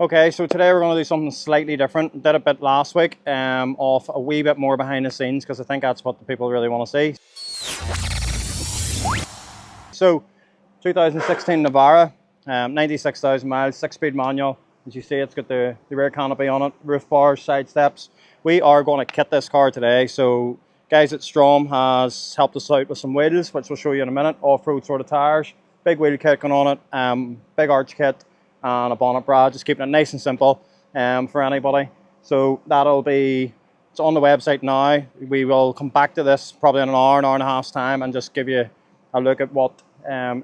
Okay, so today we're going to do something slightly different. Did a bit last week of a wee bit more behind the scenes because I think that's what the people really want to see. So 2016 Navara, 96,000 miles, 6-speed manual. As you see, it's got the rear canopy on it, roof bars, side steps. We are going to kit this car today. So guys at Showroom has helped us out with some wheels, which we'll show you in a minute, off-road sort of tyres, big wheel kit going on it, big arch kit, and a bonnet brad, just keeping it nice and simple for anybody. So that'll be, it's on the website now. We will come back to this probably in an hour and a half's time and just give you a look at what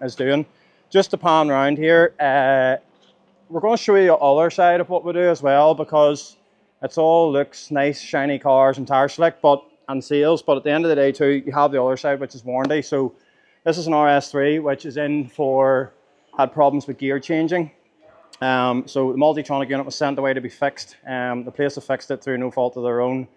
is doing. Just to pan around here, we're going to show you the other side of what we do as well, because it's all looks nice, shiny cars and tire slick, and sales. But at the end of the day too, you have the other side, which is warranty. So this is an RS3, which is in for, had problems with gear changing. So the multi-tronic unit was sent away to be fixed. The place that fixed it through no fault of their own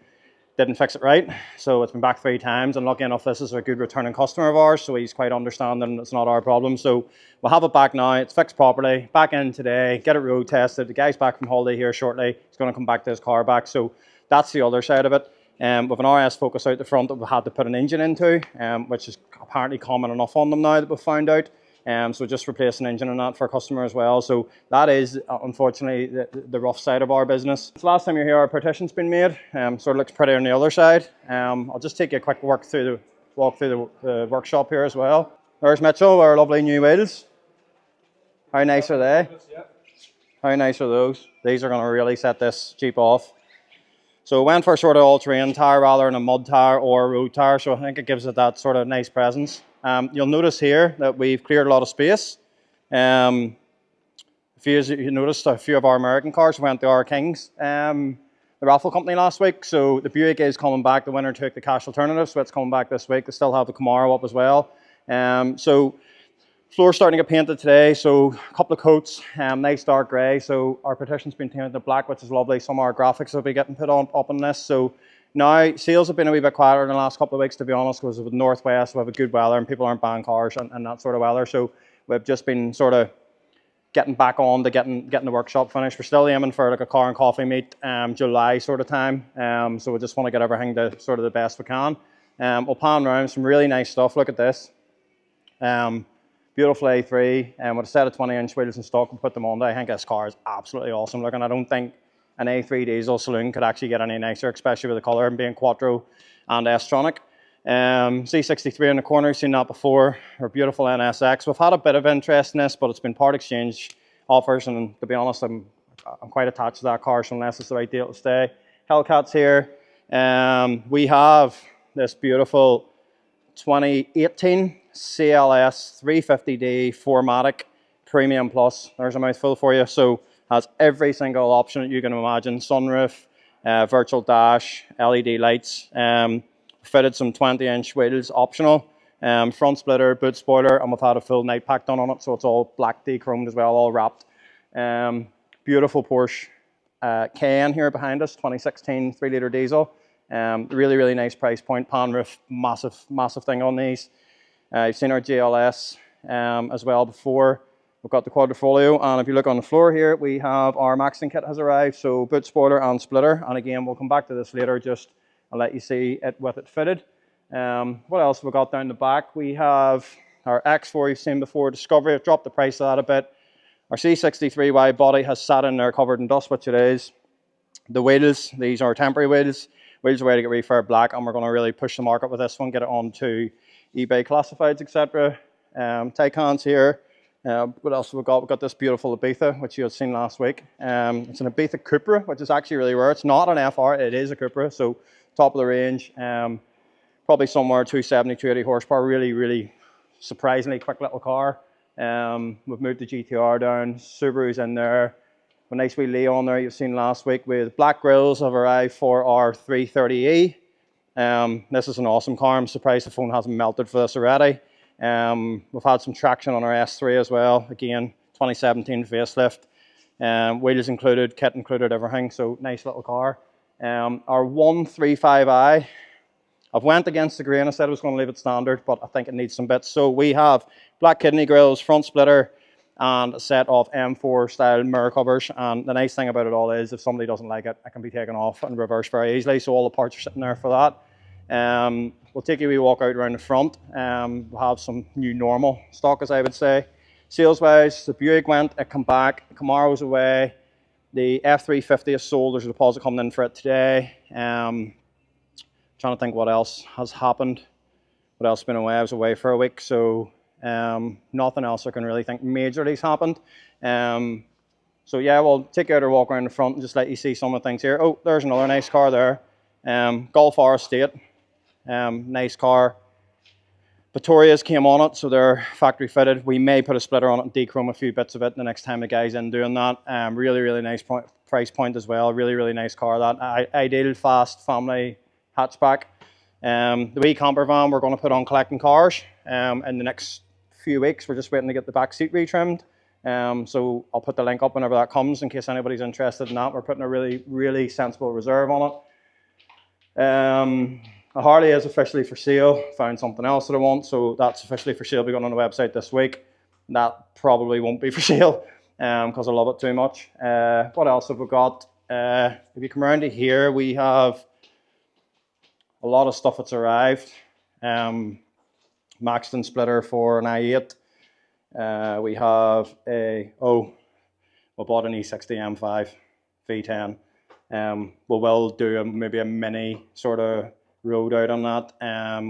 didn't fix it right. So it's been back 3 times, and lucky enough, this is a good returning customer of ours, so he's quite understanding it's not our problem. So we'll have it back now, it's fixed properly, back in today, get it road tested. The guy's back from holiday here shortly. He's going to come back to his car back. So that's the other side of it. With an RS Focus out the front that we had to put an engine into, which is apparently common enough on them now that we've found out. So just replace an engine and that for a customer as well. So that is unfortunately the rough side of our business. So last time you're here, our partition's been made. Sort of looks pretty on the other side. I'll just take you a quick walk through the workshop here as well. There's Mitchell, our lovely new wheels. How nice are they? How nice are those? These are going to really set this Jeep off. So we went for sort of all-terrain tire rather than a mud tire or a road tire. So I think it gives it that sort of nice presence. You'll notice here that we've cleared a lot of space. If you noticed, a few of our American cars went to our Kings, the raffle company last week. So the Buick is coming back. The winner took the cash alternative, so it's coming back this week. They still have the Camaro up as well. So floor's starting to get painted today. So a couple of coats, nice dark grey. So our partition's been painted black, which is lovely. Some of our graphics will be getting put on up on this. So now, sales have been a wee bit quieter in the last couple of weeks, to be honest, because of the northwest, we have a good weather and people aren't buying cars and that sort of weather. So we've just been sort of getting back on to getting the workshop finished. We're still aiming for like a car and coffee meet, July sort of time. So we just want to get everything to sort of the best we can. We'll pan around some really nice stuff. Look at this. Beautiful A3, with a set of 20-inch wheels in stock. We'll put them on there. I think this car is absolutely awesome looking. I don't think an A3 diesel saloon could actually get any nicer, especially with the colour and being Quattro and S-tronic. C63 in the corner, you've seen that before. Our beautiful NSX. We've had a bit of interest in this, but it's been part exchange offers, and to be honest, I'm quite attached to that car, so unless it's the right deal to stay. Hellcat's here. We have this beautiful 2018 CLS 350D 4MATIC Premium Plus. There's a mouthful for you. So has every single option that you can imagine. Sunroof, virtual dash, LED lights, fitted some 20-inch wheels optional, front splitter, boot spoiler, and we've had a full night pack done on it, so it's all black de-chromed as well, all wrapped. Beautiful Porsche Cayenne here behind us, 2016 3-litre diesel. Really, really nice price point. Pan roof, massive thing on these. You've seen our GLS as well before. We've got the Quadrifoglio, and if you look on the floor here, we have our Maxing kit has arrived, so boot spoiler and splitter. And again, we'll come back to this later, just I'll let you see it with it fitted. What else have we got down the back? We have our X4 you've seen before, Discovery. I've dropped the price of that a bit. Our C63 wide body has sat in there covered in dust, which it is. The wheels, these are temporary wheels. Wheels are ready to get refurbed black, and we're going to really push the market with this one, get it onto eBay classifieds, etc. Taycans here. What else have we got? We've got this beautiful Ibiza, which you had seen last week. It's an Ibiza Cupra, which is actually really rare. It's not an FR, it is a Cupra, so top of the range. Probably somewhere 270, 280 horsepower. Really, really surprisingly quick little car. We've moved the GTR down. Subaru's in there. A nice wee Leon there you've seen last week with black grills have arrived for our 330e. This is an awesome car. I'm surprised the phone hasn't melted for this already. We've had some traction on our S3 as well. Again, 2017 facelift. Wheels included, kit included, everything. So nice little car. Our 135i. I've went against the grain. I said I was going to leave it standard, but I think it needs some bits. So we have black kidney grills, front splitter, and a set of M4 style mirror covers. And the nice thing about it all is if somebody doesn't like it, it can be taken off and reversed very easily. So all the parts are sitting there for that. We'll take a wee walk out around the front. We'll have some new normal stock, as I would say. Sales wise, the Buick went, it come back, the Camaro's away, the F350 is sold, there's a deposit coming in for it today. Trying to think what else has happened, what else has been away. I was away for a week, so nothing else I can really think majorly's happened. So yeah, we'll take you out or walk around the front and just let you see some of the things here. Oh, there's another nice car there. Golf R Estate, nice car. Victoria's came on it, so they're factory fitted. We may put a splitter on it and dechrome a few bits of it the next time the guy's in doing that. Really nice price point as well. Really nice car. That ideal fast family hatchback. The wee camper van we're going to put on collecting cars in the next few weeks. We're just waiting to get the back seat retrimmed. So I'll put the link up whenever that comes in case anybody's interested in that. We're putting a really sensible reserve on it. A Harley is officially for sale. Found something else that I want, so that's officially for sale. Be going on the website this week. That probably won't be for sale because I love it too much. What else have we got? If you come around to here, we have a lot of stuff that's arrived. Maxton splitter for an i8. We have we bought an E60 M5 V10. We will do maybe a mini sort of road out on that.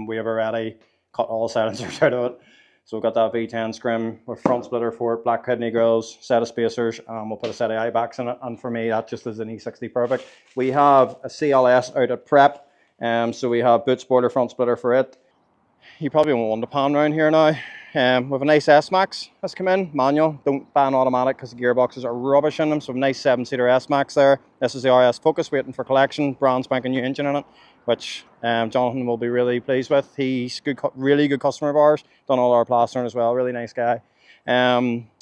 We have already cut all silencers out of it. So we've got that V10 scrim with front splitter for it, black kidney grills, set of spacers, and we'll put a set of eyebacks in it. And for me, that just is an E60 perfect. We have a CLS out at prep. So we have boot spoiler, front splitter for it. You probably won't want to pan around here now. We have a nice S-Max that's come in, manual. Don't ban automatic because the gearboxes are rubbish in them. So a nice 7-seater S-Max there. This is the RS Focus waiting for collection. Brand spanking new engine in it, which Jonathan will be really pleased with. He's really good customer of ours. Done all our plastering as well. Really nice guy.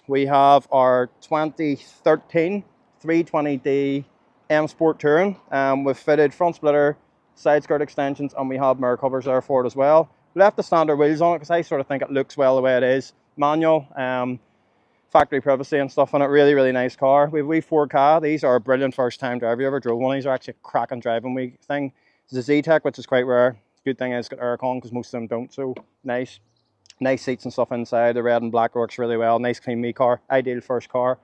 We have our 2013 320D M Sport Touring with fitted front splitter, side skirt extensions, and we have mirror covers there for it as well. Left the standard wheels on it because I sort of think it looks well the way it is. Manual, factory privacy and stuff on it. Really nice car. We have a V4K. These are a brilliant first time drive. If you ever drove one, these are actually a cracking driving wee thing. It's a Z-Tech, which is quite rare. Good thing is it's got aircon because most of them don't. So nice seats and stuff inside. The red and black works really well. Nice clean wee car. Ideal first car.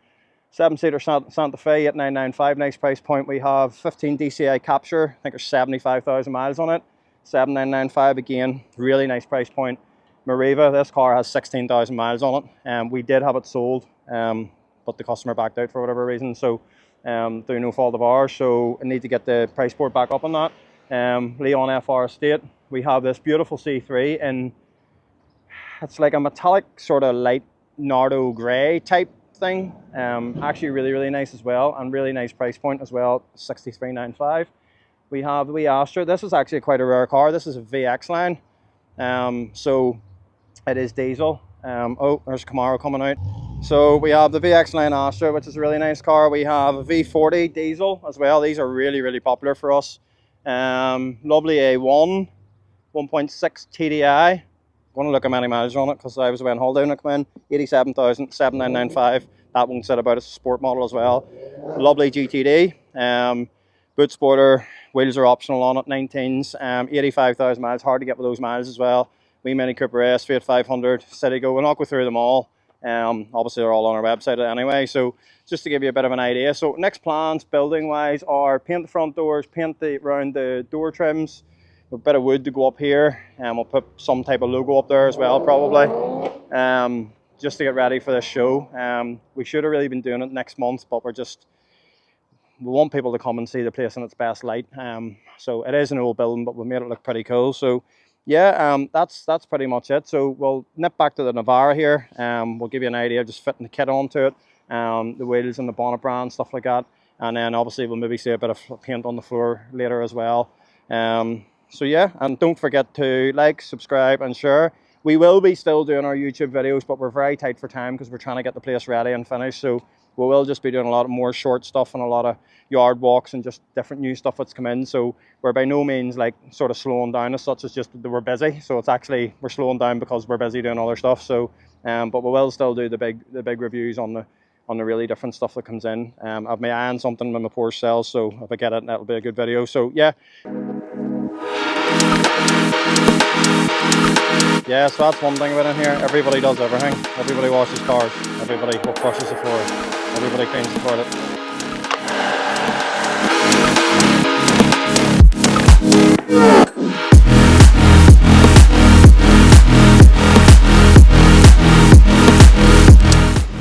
7-seater Santa Fe 8995. Nice price point. We have 15 DCI Capture. I think there's 75,000 miles on it. 7995 again, really nice price point. Mariva, this car has 16,000 miles on it. We did have it sold, but the customer backed out for whatever reason, so through no fault of ours, so I need to get the price board back up on that. Leon FR Estate, we have this beautiful C3 and it's like a metallic sort of light Nardo grey type thing. Actually really nice as well, and really nice price point as well, 6395. We have the wee Astra. This is actually quite a rare car. This is a VX line. So it is diesel. Oh, there's Camaro coming out. So we have the VX line Astra, which is a really nice car. We have a V40 diesel as well. These are really popular for us. Lovely A1, 1.6 TDI. I'm going to look at many miles on it because I was away on holiday when it came in. 87,000, 7995. That won't sit about. It's a sport model as well. Lovely GTD. Boot spoiler, wheels are optional on it, 19s, 85,000 miles, hard to get with those miles as well. Wee Mini Cooper S, Fiat 500, City Go. We'll not go through them all. Obviously they're all on our website anyway, so just to give you a bit of an idea. So next plans, building wise, are paint the front doors, paint around the door trims, a bit of wood to go up here, and we'll put some type of logo up there as well probably, just to get ready for this show. We should have really been doing it next month, but we want people to come and see the place in its best light. So it is an old building, but we made it look pretty cool. So yeah, that's pretty much it. So we'll nip back to the Navara here. We'll give you an idea of just fitting the kit onto it, the wheels and the bonnet brand, stuff like that. And then obviously we'll maybe see a bit of paint on the floor later as well. So yeah, and don't forget to like, subscribe and share. We will be still doing our YouTube videos, but we're very tight for time because we're trying to get the place ready and finished. So we will just be doing a lot more short stuff and a lot of yard walks and just different new stuff that's come in. So we're by no means like sort of slowing down as such. It's just that we're busy. So it's actually, we're slowing down because we're busy doing other stuff. So but we will still do the big reviews on the really different stuff that comes in. I've my eye on something when my Porsche sells, so if I get it, that'll be a good video. So yeah. Yeah, so that's one thing about in here. Everybody does everything. Everybody washes cars. Everybody brushes the floor. Everybody cleans the toilet.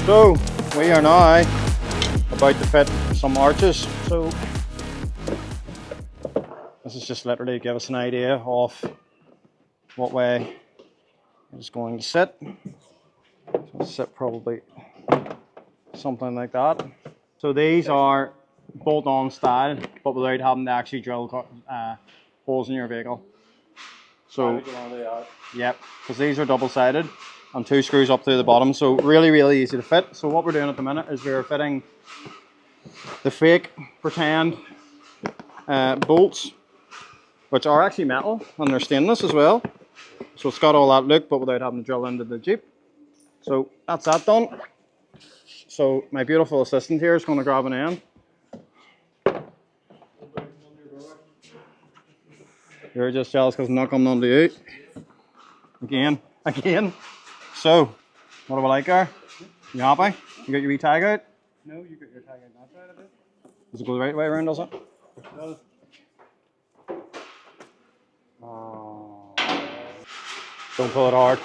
So we are now about to fit some arches. So this is just literally to give us an idea of what way it's going to sit. So it'll sit probably something like that. So these are bolt-on style, but without having to actually drill holes in your vehicle. So yep, because these are double-sided and 2 screws up through the bottom, so really easy to fit. So what we're doing at the minute is we're fitting the fake pretend bolts, which are actually metal and they're stainless as well. So it's got all that look, but without having to drill into the Jeep. So that's that done. So my beautiful assistant here is going to grab an end. You're just jealous because I'm not coming on to you. Again. So, what do we like there? You happy? You got your wee tag out? No, you got your tag out that side of it. Does it go the right way around, does it? It does. Oh. Don't pull it hard.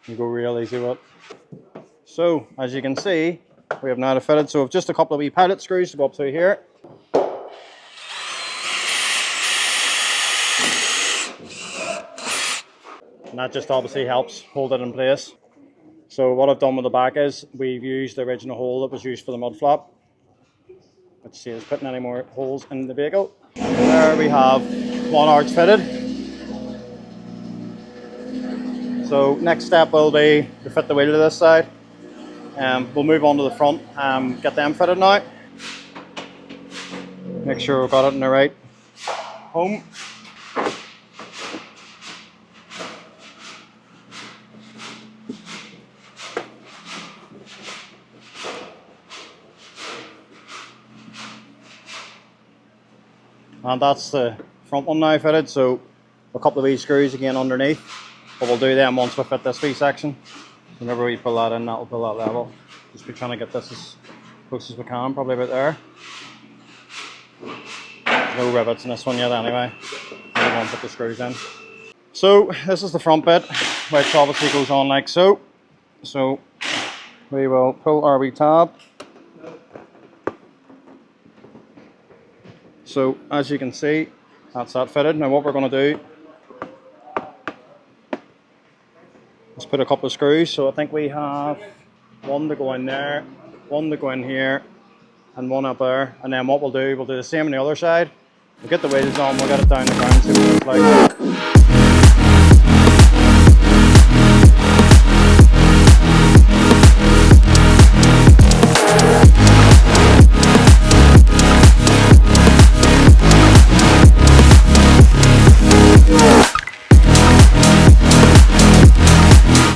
You go real easy with it. So, as you can see, we have now fitted, so just a couple of wee pilot screws to go up through here. And that just obviously helps hold it in place. So what I've done with the back is we've used the original hole that was used for the mud flap, which saves putting any more holes in the vehicle. There we have one arch fitted. So next step will be to fit the wheel to this side. We'll move on to the front and get them fitted now. Make sure we've got it in the right home. And that's the front one now fitted, so a couple of wee screws again underneath, but we'll do them once we fit this wee section. Whenever we pull that in, that'll pull that level. Just be trying to get this as close as we can, probably about there. There's no rivets in this one yet anyway. I won't put the screws in. So this is the front bit, which obviously goes on like so. So we will pull our wee tab. So as you can see, that's that fitted. Now what we're going to do is put a couple of screws. So I think we have one to go in there, one to go in here, and one up there. And then what we'll do the same on the other side. We'll get the wheels on, we'll get it down the ground, see what it looks like.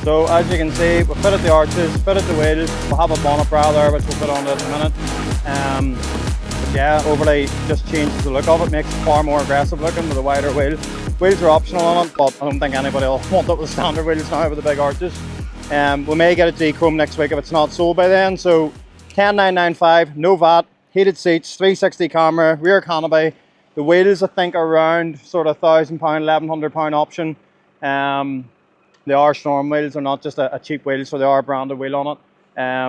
So as you can see, we've fitted the arches, fitted the wheels, we'll have a bonnet bra there which we'll put on in a minute. But yeah, overlay just changes the look of it, makes it far more aggressive looking with a wider wheel. Wheels are optional on it, but I don't think anybody will want it with standard wheels now with the big arches. We may get it dechrome next week if it's not sold by then. So 10995, no VAT, heated seats, 360 camera, rear canopy. The wheels I think are around sort of £1,000, £1,100 option. They are Storm wheels, they're not just a cheap wheel, so they are a branded wheel on it.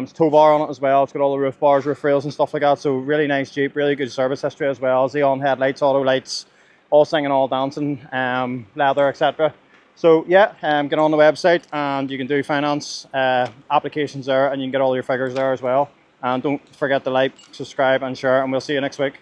It's tow bar on it as well, it's got all the roof bars, roof rails and stuff like that, so really nice Jeep, really good service history as well. Xeon headlights, auto lights, all singing, all dancing, leather, etc. So yeah, get on the website and you can do finance applications there, and you can get all your figures there as well. And don't forget to like, subscribe and share, and we'll see you next week.